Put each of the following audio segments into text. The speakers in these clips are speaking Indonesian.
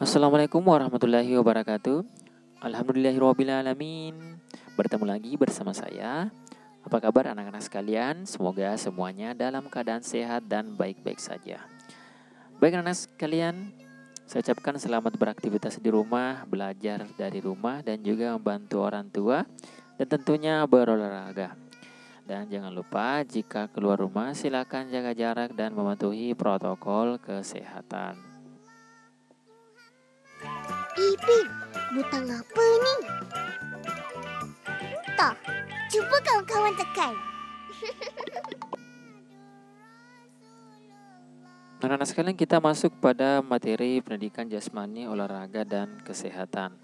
Assalamualaikum warahmatullahi wabarakatuh. Alhamdulillahirrabbilalamin. Bertemu lagi bersama saya. Apa kabar anak-anak sekalian? Semoga semuanya dalam keadaan sehat dan baik-baik saja. Baik anak-anak sekalian, saya ucapkan selamat beraktivitas di rumah, belajar dari rumah, dan juga membantu orang tua, dan tentunya berolahraga. Dan jangan lupa jika keluar rumah silakan jaga jarak dan mematuhi protokol kesehatan. Ipin, butang apa ni? Entah, cuba kawan-kawan tekan. Anak-anak sekalian, kita masuk pada materi pendidikan jasmani, olahraga, dan kesehatan.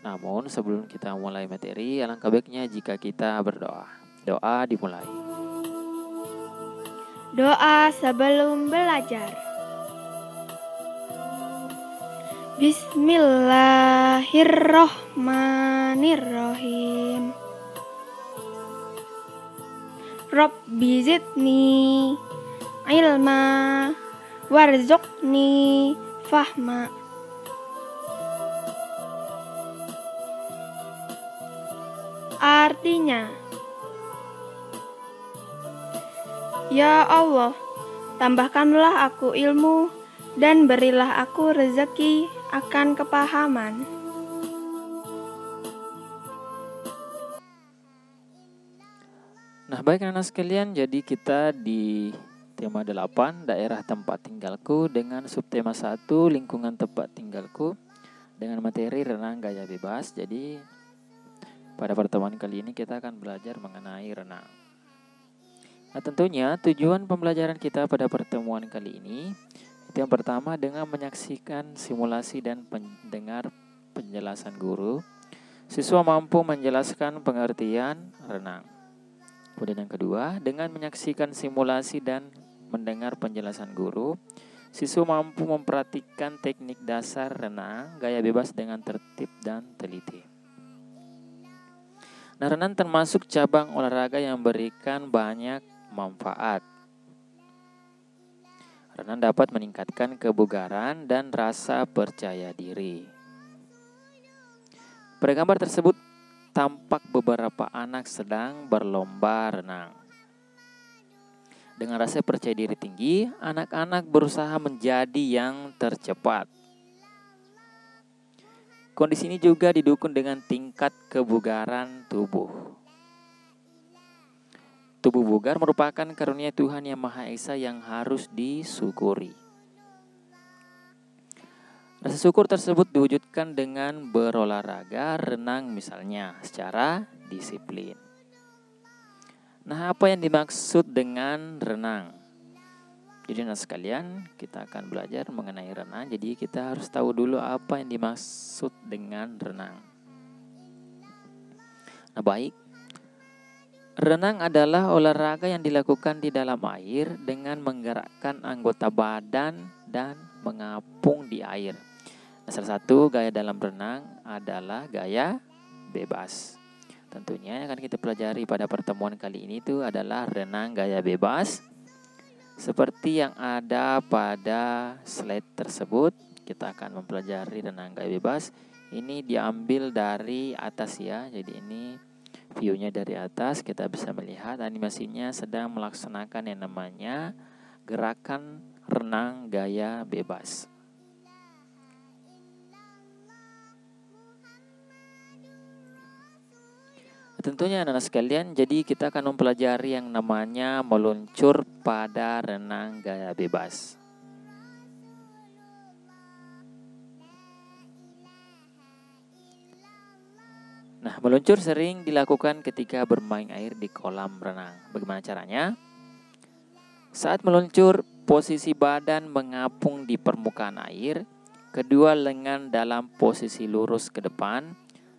Namun sebelum kita mulai materi, alangkah baiknya jika kita berdoa. Doa dimulai. Doa sebelum belajar. Bismillahirrohmanirrohim. Rabbi zidni ilma warzuqni fahma. Artinya, ya Allah, tambahkanlah aku ilmu dan berilah aku rezeki akan kepahaman. Nah, baik anak-anak sekalian, jadi kita di tema 8, daerah tempat tinggalku, dengan subtema 1, lingkungan tempat tinggalku, dengan materi renang gaya bebas. Jadi pada pertemuan kali ini kita akan belajar mengenai renang. Nah, tentunya tujuan pembelajaran kita pada pertemuan kali ini itu yang pertama dengan menyaksikan simulasi dan mendengar penjelasan guru, siswa mampu menjelaskan pengertian renang. Kemudian yang kedua, dengan menyaksikan simulasi dan mendengar penjelasan guru, siswa mampu memperhatikan teknik dasar renang gaya bebas dengan tertib dan teliti. Nah, renang termasuk cabang olahraga yang memberikan banyak manfaat. Renang dapat meningkatkan kebugaran dan rasa percaya diri. Pada gambar tersebut tampak beberapa anak sedang berlomba renang. Dengan rasa percaya diri tinggi, anak-anak berusaha menjadi yang tercepat. Kondisi ini juga didukung dengan tingkat kebugaran tubuh. Tubuh bugar merupakan karunia Tuhan Yang Maha Esa yang harus disyukuri. Rasa syukur tersebut diwujudkan dengan berolahraga renang misalnya secara disiplin. Nah, apa yang dimaksud dengan renang? Jadi anak sekalian, kita akan belajar mengenai renang. Jadi kita harus tahu dulu apa yang dimaksud dengan renang. Nah, baik. Renang adalah olahraga yang dilakukan di dalam air dengan menggerakkan anggota badan dan mengapung di air. Nah, salah satu gaya dalam renang adalah gaya bebas. Tentunya yang akan kita pelajari pada pertemuan kali ini itu adalah renang gaya bebas. Seperti yang ada pada slide tersebut, kita akan mempelajari renang gaya bebas. Ini diambil dari atas ya, jadi ini view-nya dari atas. Kita bisa melihat animasinya sedang melaksanakan yang namanya gerakan renang gaya bebas. Tentunya anak-anak sekalian, jadi kita akan mempelajari yang namanya meluncur pada renang gaya bebas. Nah, meluncur sering dilakukan ketika bermain air di kolam renang. Bagaimana caranya? Saat meluncur, posisi badan mengapung di permukaan air, kedua lengan dalam posisi lurus ke depan,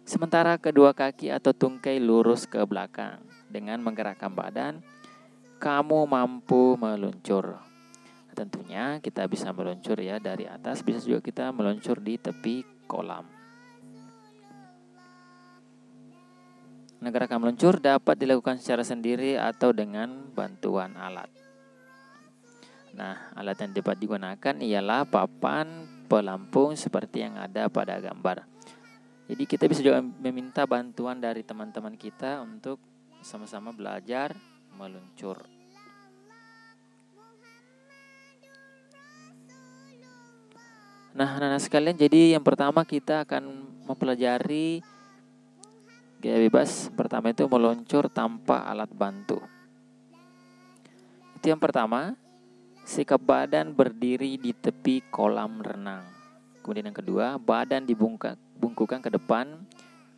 sementara kedua kaki atau tungkai lurus ke belakang. Dengan menggerakkan badan, kamu mampu meluncur. Tentunya kita bisa meluncur ya dari atas, bisa juga kita meluncur di tepi kolam. Nah, gerakan meluncur dapat dilakukan secara sendiri atau dengan bantuan alat. Nah, alat yang dapat digunakan ialah papan pelampung seperti yang ada pada gambar. Jadi kita bisa juga meminta bantuan dari teman-teman kita untuk sama-sama belajar meluncur. Nah, anak-anak sekalian, jadi yang pertama kita akan mempelajari gaya bebas. Pertama itu meluncur tanpa alat bantu. Itu yang pertama, sikap badan berdiri di tepi kolam renang. Kemudian yang kedua, badan dibungkukkan ke depan,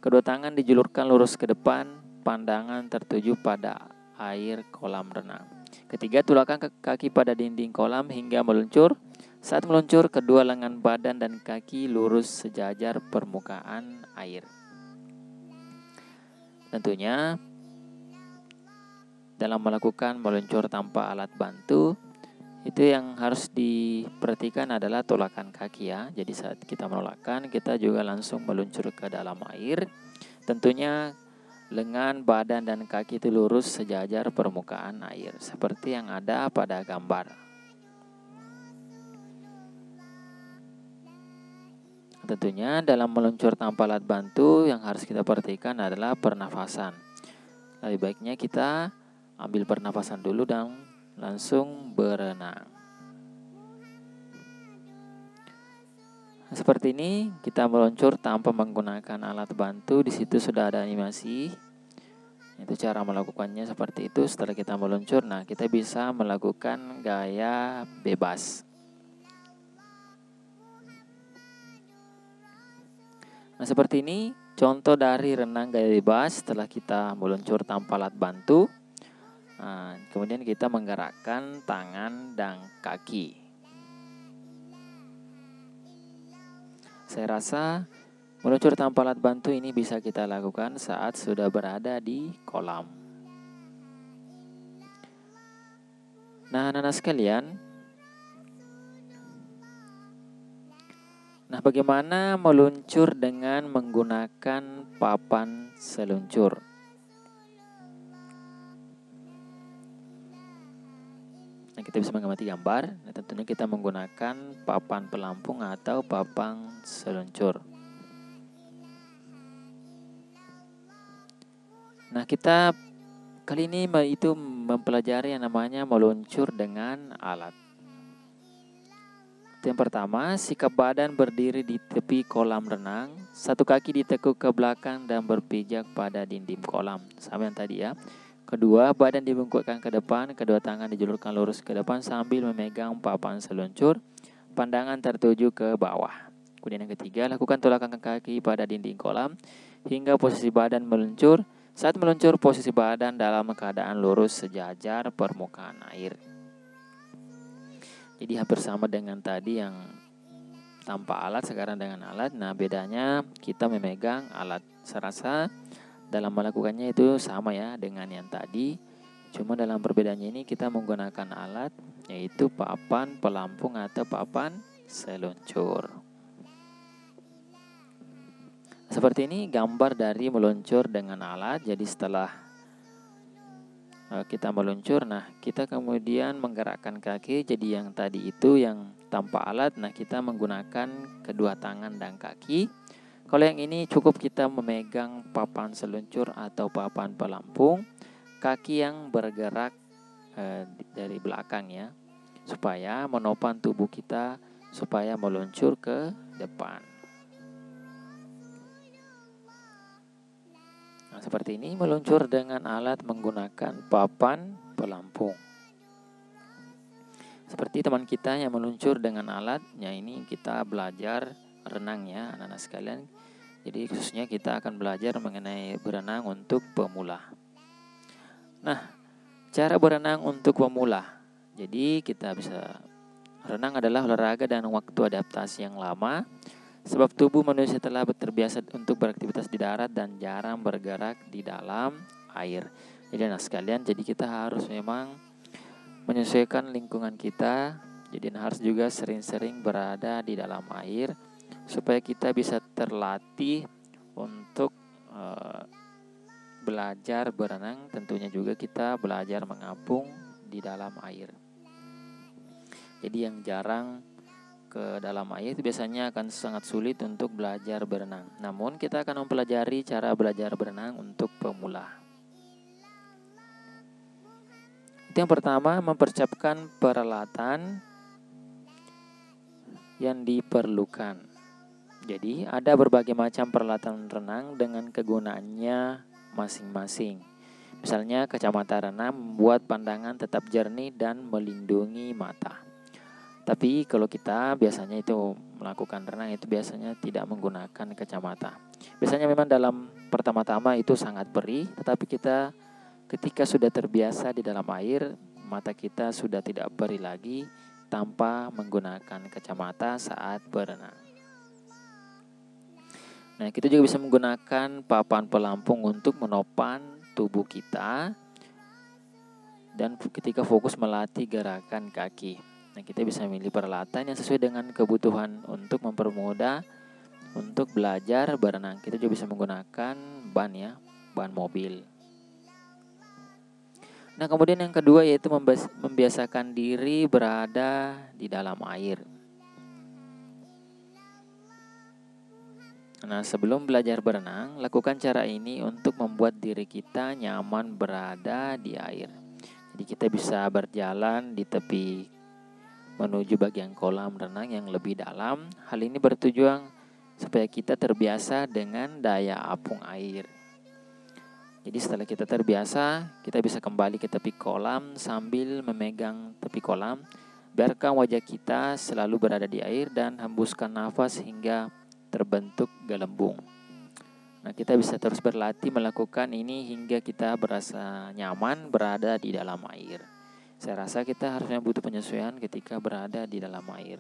kedua tangan dijulurkan lurus ke depan, pandangan tertuju pada air kolam renang. Ketiga, tulakkan kaki pada dinding kolam hingga meluncur. Saat meluncur, kedua lengan badan dan kaki lurus sejajar permukaan air. Tentunya, dalam melakukan meluncur tanpa alat bantu, itu yang harus diperhatikan adalah tolakan kaki ya. Jadi saat kita menolakkan, kita juga langsung meluncur ke dalam air. Tentunya lengan, badan, dan kaki itu lurus sejajar permukaan air, seperti yang ada pada gambar. Tentunya dalam meluncur tanpa alat bantu yang harus kita perhatikan adalah pernafasan. Lebih baiknya kita ambil pernafasan dulu dan langsung berenang. Seperti ini kita meluncur tanpa menggunakan alat bantu. Di situ sudah ada animasi. Itu cara melakukannya seperti itu. Setelah kita meluncur, nah kita bisa melakukan gaya bebas. Nah, seperti ini contoh dari renang gaya bebas setelah kita meluncur tanpa alat bantu. Nah, kemudian kita menggerakkan tangan dan kaki. Saya rasa meluncur tanpa alat bantu ini bisa kita lakukan saat sudah berada di kolam. Nah, anak-anak sekalian, bagaimana meluncur dengan menggunakan papan seluncur? Nah, kita bisa mengamati gambar. Nah, tentunya kita menggunakan papan pelampung atau papan seluncur. Nah, kita kali ini itu mempelajari yang namanya meluncur dengan alat. Yang pertama, sikap badan berdiri di tepi kolam renang, satu kaki ditekuk ke belakang dan berpijak pada dinding kolam. Sama yang tadi ya. Kedua, badan dibungkukkan ke depan, kedua tangan dijulurkan lurus ke depan sambil memegang papan seluncur, pandangan tertuju ke bawah. Kemudian yang ketiga, lakukan tolakan kaki pada dinding kolam hingga posisi badan meluncur. Saat meluncur, posisi badan dalam keadaan lurus sejajar permukaan air. Jadi hampir sama dengan tadi yang tanpa alat, sekarang dengan alat. Nah, bedanya kita memegang alat. Saya rasa dalam melakukannya itu sama ya dengan yang tadi. Cuma dalam perbedaannya ini kita menggunakan alat, yaitu papan pelampung atau papan seluncur. Seperti ini gambar dari meluncur dengan alat. Jadi setelah kita meluncur, nah kita kemudian menggerakkan kaki. Jadi yang tadi itu yang tanpa alat, nah kita menggunakan kedua tangan dan kaki. Kalau yang ini cukup kita memegang papan seluncur atau papan pelampung, kaki yang bergerak dari belakang ya, supaya menopang tubuh kita supaya meluncur ke depan. Nah, seperti ini meluncur dengan alat menggunakan papan pelampung. Seperti teman kita yang meluncur dengan alatnya ini kita belajar renang ya anak-anak sekalian. Jadi khususnya kita akan belajar mengenai berenang untuk pemula. Nah, cara berenang untuk pemula. Jadi kita bisa, renang adalah olahraga dan waktu adaptasi yang lama. Sebab tubuh manusia telah terbiasa untuk beraktivitas di darat dan jarang bergerak di dalam air. Jadi anak sekalian, jadi kita harus memang menyesuaikan lingkungan kita. Jadi harus juga sering-sering berada di dalam air supaya kita bisa terlatih untuk belajar berenang. Tentunya juga kita belajar mengapung di dalam air. Jadi yang jarang ke dalam air itu biasanya akan sangat sulit untuk belajar berenang. Namun kita akan mempelajari cara belajar berenang untuk pemula. Yang pertama, mempersiapkan peralatan yang diperlukan. Jadi ada berbagai macam peralatan renang dengan kegunaannya masing-masing. Misalnya kacamata renang membuat pandangan tetap jernih dan melindungi mata. Tapi kalau kita biasanya itu melakukan renang itu biasanya tidak menggunakan kacamata. Biasanya memang dalam pertama-tama itu sangat perih, tetapi kita ketika sudah terbiasa di dalam air, mata kita sudah tidak perih lagi tanpa menggunakan kacamata saat berenang. Nah, kita juga bisa menggunakan papan pelampung untuk menopang tubuh kita dan ketika fokus melatih gerakan kaki. Nah, kita bisa memilih peralatan yang sesuai dengan kebutuhan untuk mempermudah untuk belajar berenang. Kita juga bisa menggunakan ban mobil. Nah, kemudian yang kedua yaitu membiasakan diri berada di dalam air. Nah, sebelum belajar berenang, lakukan cara ini untuk membuat diri kita nyaman berada di air. Jadi kita bisa berjalan di tepi menuju bagian kolam renang yang lebih dalam. Hal ini bertujuan supaya kita terbiasa dengan daya apung air. Jadi setelah kita terbiasa, kita bisa kembali ke tepi kolam sambil memegang tepi kolam. Biarkan wajah kita selalu berada di air dan hembuskan nafas hingga terbentuk gelembung. Nah, kita bisa terus berlatih melakukan ini hingga kita berasa nyaman berada di dalam air. Saya rasa kita harusnya butuh penyesuaian ketika berada di dalam air.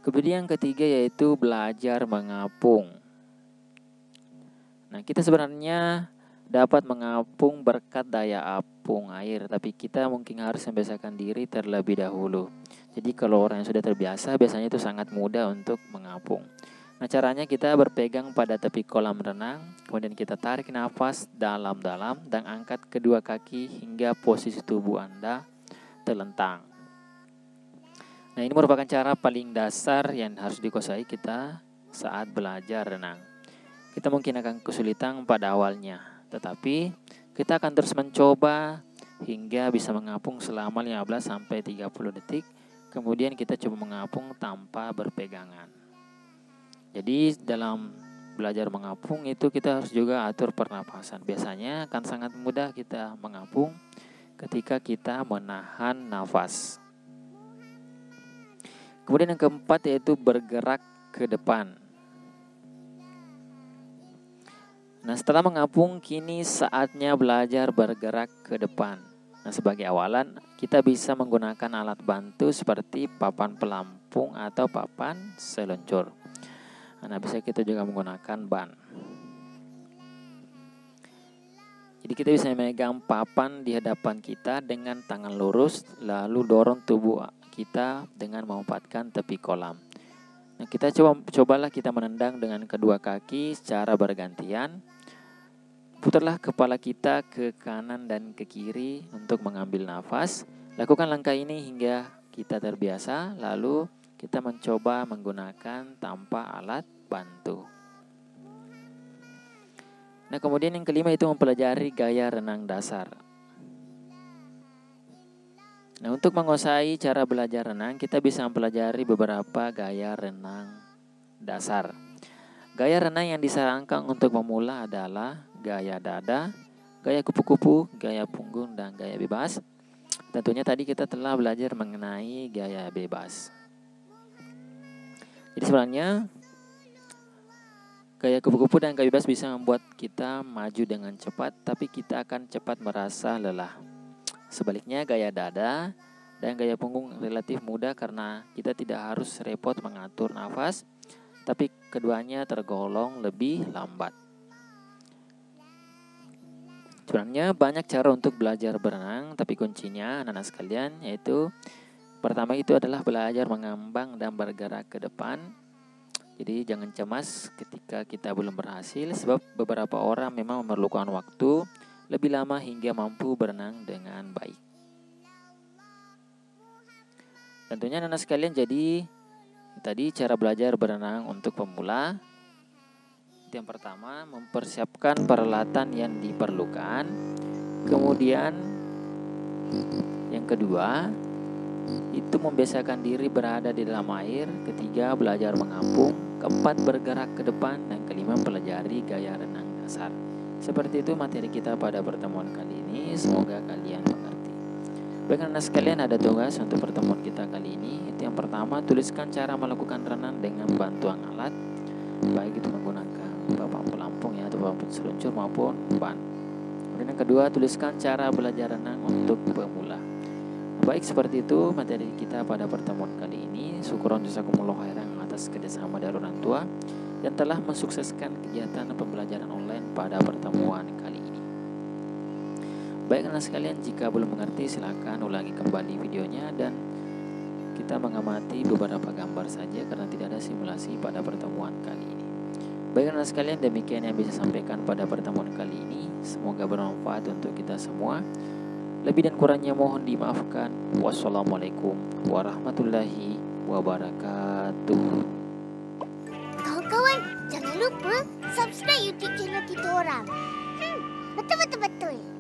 Kemudian yang ketiga yaitu belajar mengapung. Nah, kita sebenarnya dapat mengapung berkat daya apung air, tapi kita mungkin harus membiasakan diri terlebih dahulu. Jadi kalau orang yang sudah terbiasa, biasanya itu sangat mudah untuk mengapung. Nah, caranya kita berpegang pada tepi kolam renang, kemudian kita tarik nafas dalam-dalam dan angkat kedua kaki hingga posisi tubuh Anda terlentang. Nah, ini merupakan cara paling dasar yang harus dikuasai kita saat belajar renang. Kita mungkin akan kesulitan pada awalnya, tetapi kita akan terus mencoba hingga bisa mengapung selama 15-30 detik. Kemudian kita coba mengapung tanpa berpegangan. Jadi dalam belajar mengapung itu kita harus juga atur pernapasan. Biasanya akan sangat mudah kita mengapung ketika kita menahan nafas. Kemudian yang keempat yaitu bergerak ke depan. Nah, setelah mengapung, kini saatnya belajar bergerak ke depan. Nah, sebagai awalan, kita bisa menggunakan alat bantu seperti papan pelampung atau papan seluncur. Nah, bisa kita juga menggunakan ban. Jadi kita bisa memegang papan di hadapan kita dengan tangan lurus, lalu dorong tubuh kita dengan memanfaatkan tepi kolam. Nah, cobalah kita menendang dengan kedua kaki secara bergantian. Putarlah kepala kita ke kanan dan ke kiri untuk mengambil nafas. Lakukan langkah ini hingga kita terbiasa, lalu kita mencoba menggunakan tanpa alat bantu. Nah, kemudian yang kelima itu mempelajari gaya renang dasar. Nah, untuk menguasai cara belajar renang, kita bisa mempelajari beberapa gaya renang dasar. Gaya renang yang disarankan untuk pemula adalah gaya dada, gaya kupu-kupu, gaya punggung, dan gaya bebas. Tentunya tadi kita telah belajar mengenai gaya bebas. Jadi sebenarnya gaya kupu-kupu dan gaya bebas bisa membuat kita maju dengan cepat, tapi kita akan cepat merasa lelah. Sebaliknya gaya dada dan gaya punggung relatif mudah karena kita tidak harus repot mengatur nafas, tapi keduanya tergolong lebih lambat. Sebenarnya banyak cara untuk belajar berenang, tapi kuncinya anak-anak sekalian yaitu pertama itu adalah belajar mengambang dan bergerak ke depan. Jadi jangan cemas ketika kita belum berhasil, sebab beberapa orang memang memerlukan waktu lebih lama hingga mampu berenang dengan baik. Tentunya anak sekalian, jadi tadi cara belajar berenang untuk pemula. Yang pertama, mempersiapkan peralatan yang diperlukan. Kemudian yang kedua, itu membiasakan diri berada di dalam air. Ketiga, belajar mengapung. Keempat, bergerak ke depan. Dan kelima, pelajari gaya renang dasar. Seperti itu materi kita pada pertemuan kali ini. Semoga kalian mengerti. Baik anak sekalian, ada tugas untuk pertemuan kita kali ini. Itu yang pertama, tuliskan cara melakukan renang dengan bantuan alat, baik itu menggunakan papan pelampung ya, atau papan seluncur maupun ban. Kemudian yang kedua, tuliskan cara belajar renang untuk pemula. Baik, seperti itu materi kita pada pertemuan kali ini. Syukuran jazakumullah khairan atas kerjasama dari orang tua yang telah mensukseskan kegiatan pembelajaran online pada pertemuan kali ini. Baik anak sekalian, jika belum mengerti silakan ulangi kembali videonya dan kita mengamati beberapa gambar saja karena tidak ada simulasi pada pertemuan kali ini. Baik anak sekalian, demikian yang bisa sampaikan pada pertemuan kali ini. Semoga bermanfaat untuk kita semua. Lebih dan kurangnya mohon dimaafkan. Wassalamualaikum warahmatullahi wabarakatuh. Kawan-kawan, jangan lupa subscribe YouTube channel kita orang. Betul-betul.